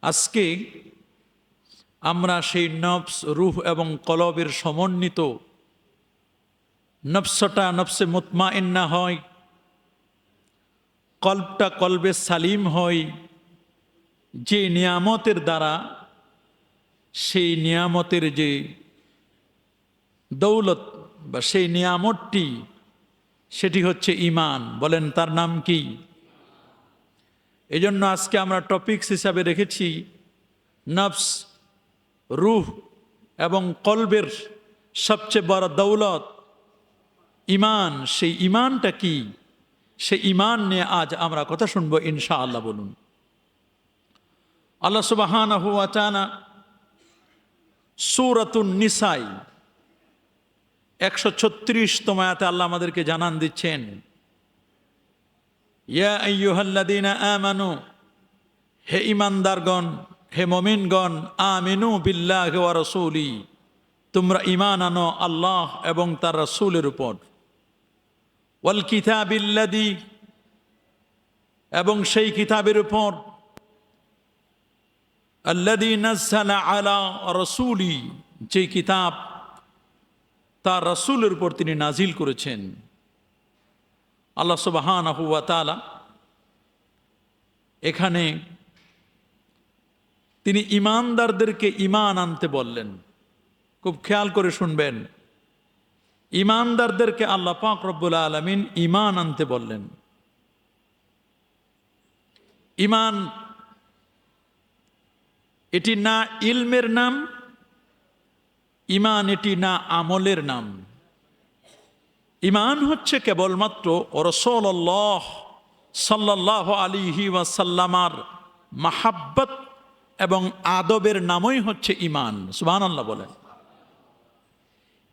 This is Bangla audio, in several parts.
আজকে আমরা সেই নফস, রূহ এবং কলবের সমন্বিত নফসটা নফসে মুতমাইন্না হয়, কলবটা কলবে সালিম হয়, যে নিয়ামতের দ্বারা সেই নিয়ামতের যে দৌলত বা সেই নিয়ামতটি সেটি হচ্ছে ঈমান। বলেন তার নাম কি? এজন্য আজকে আমরা টপিকস হিসাবে রেখেছি নফস, রূহ এবং কলবের সবচেয়ে বড় দৌলত ঈমান। সেই ঈমানটা কি, সেই ঈমান নিয়ে আজ আমরা কথা শুনবো ইনশাআল্লাহ। বলুন। আল্লাহ সুবহানাহু ওয়া তাআলা সূরাতুন নিসা 136তম আয়াতে আল্লাহ আমাদেরকে জানান দিচ্ছেন, ইয়া আইয়ুহাল্লাযীনা আমানু, হে ঈমানদারগণ, হে মুমিনগণ, আমিনু বিল্লাহি ওয়া রাসূলি, তোমরা ঈমান আনো আল্লাহ এবং তার রাসূলের উপর, ওয়াল কিতাবিল্লাযী, এবং সেই কিতাবের উপর, আল্লাযী নাযালা আলা রাসূলি, যে কিতাব তার রাসূলের উপর তিনি নাজিল করেছেন। আল্লাহ সুবহানাহু ওয়া তাআলা এখানে তিনি ঈমানদারদেরকে ঈমান আনতে বললেন। খুব খেয়াল করে শুনবেন, ঈমানদারদেরকে আল্লাহ পাক রব্বুল আলামিন ঈমান আনতে বললেন। ঈমান এটি না ইলমের নাম, ঈমান এটি না আমলের নাম। ঈমান হচ্ছে কেবলমাত্র রাসূলুল্লাহ সাল্লাল্লাহু আলাইহি ওয়াসাল্লামার মাহাব্বত এবং আদবের নামই হচ্ছে ঈমান। সুবহানাল্লাহ বলেন।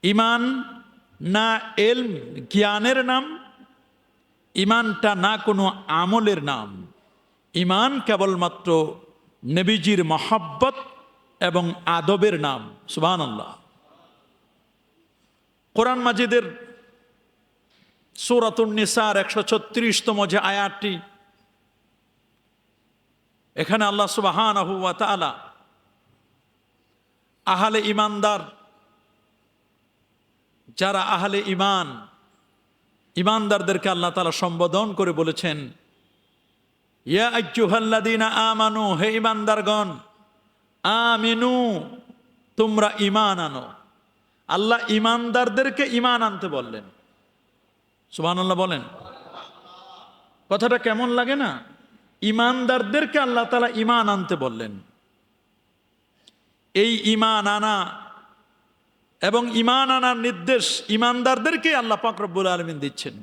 ঈমান না ইলম, জ্ঞানের নাম, ঈমানটা না কোনো আমলের নাম। ঈমান কেবলমাত্র নবীজির মহব্বত এবং আদবের নাম। সুবহানাল্লাহ। কোরআন মাজিদের সূরাতুন নিসার 136তম যে আয়াতটি, এখানে আল্লাহ সুবহানাহু ওয়া তাআলা আহলে ঈমানদার, যারা আহলে ঈমান, ঈমানদারদেরকে আল্লাহ তাআলা সম্বোধন করে বলেছেন, ইয়া আইয়ুহাল্লাযীনা আমানু, হে ঈমানদারগণ, আমিনু, তোমরা ঈমান আনো। আল্লাহ ঈমানদারদেরকে ঈমান আনতে বললেন। সুবহানাল্লাহ বলেন। কথাটা কেমন লাগে না? ঈমানদারদেরকে আল্লাহ তাআলা ঈমান আনতে বললেন। এই ঈমান আনা এবং ঈমান আনার নির্দেশ ঈমানদারদেরকে আল্লাহ পাক রব্বুল আলামিন দিচ্ছেন।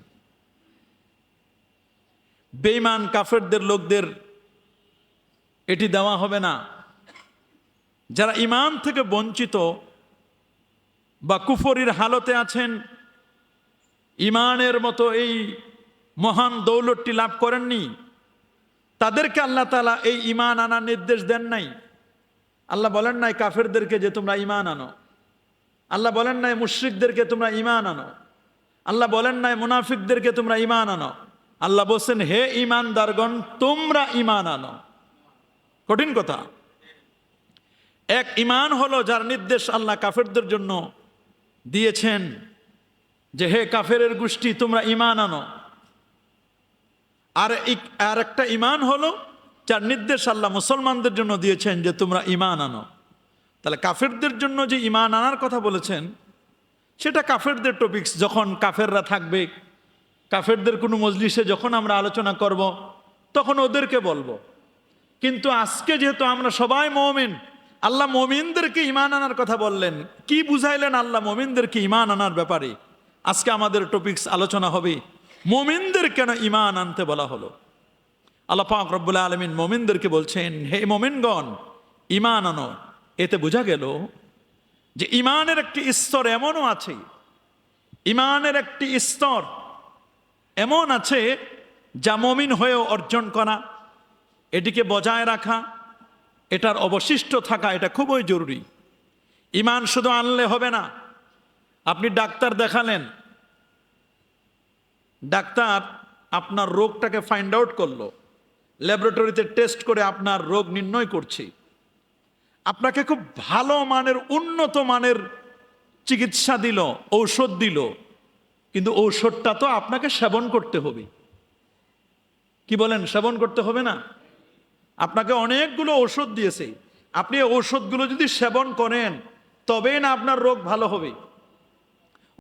বেঈমান কাফেরদের লোকদের এটি দেওয়া হবে না। যারা ঈমান থেকে বঞ্চিত বা কুফরির হালতে আছেন, ঈমানের মতো এই মহান দৌলতটি লাভ করেননি, তাদেরকে আল্লাহ তাআলা এই ঈমান আনার নির্দেশ দেন নাই। আল্লাহ বলেন নাই কাফেরদেরকে যে তোমরা ঈমান আনো। আল্লাহ বলেন নাই মুশরিকদেরকে তোমরা ঈমান আনো। আল্লাহ বলেন নাই মুনাফিকদেরকে তোমরা ঈমান আনো। আল্লাহ বলছেন, হে ঈমানদারগণ, তোমরা ঈমান আনো। কঠিন কথা। এক ঈমান হলো যার নির্দেশ আল্লাহ কাফেরদের জন্য দিয়েছেন, যে হে কাফেরের গোষ্ঠী তোমরা ঈমান আনো। আর একটা ঈমান হলো যার নির্দেশ আল্লাহ মুসলমানদের জন্য দিয়েছেন, যে তোমরা ঈমান আনো। তাহলে কাফেরদের জন্য যে ঈমান আনার কথা বলেছেন, সেটা কাফেরদের টপিকস। যখন কাফেররা থাকবে, কাফেরদের কোনো মজলিসে যখন আমরা আলোচনা করব, তখন ওদেরকে বলবো। কিন্তু আজকে যেহেতু আমরা সবাই মুমিন, আল্লাহ মুমিনদেরকে ঈমান আনার কথা বললেন। কি বুঝাইলেন আল্লাহ মুমিনদেরকে ঈমান আনার ব্যাপারে? আজকে আমাদের টপিকস আলোচনা হবে, মুমিনদের কেন ঈমান আনতে বলা হলো। আল্লাহ পাক রব্বুল আলামিন মুমিনদেরকে বলছেন, হে মুমিনগণ, ঈমান আনো। এতে বোঝা গেল যে ঈমানের একটি স্তর এমনও আছে, ঈমানের একটি স্তর এমন আছে যা মুমিন হয়েও অর্জন করা, এটিকে বজায় রাখা, এটার অবশিষ্ট থাকা, এটা খুবই জরুরি। ঈমান শুধু আনলে হবে না। আপনি ডাক্তার দেখালেন, ডাক্তার আপনার রোগটাকে ফাইন্ড আউট করলো, ল্যাবরেটরিতে টেস্ট করে আপনার রোগ নির্ণয় করছি, আপনাকে খুব ভালো মানের উন্নত মানের চিকিৎসা দিল, ঔষধ দিল, কিন্তু ঔষধটা তো আপনাকে সেবন করতে হবে। কি বলেন, সেবন করতে হবে না? আপনাকে অনেকগুলো ঔষধ দিয়েছে, আপনি ঔষধগুলো যদি সেবন করেন তবেই না আপনার রোগ ভালো হবে।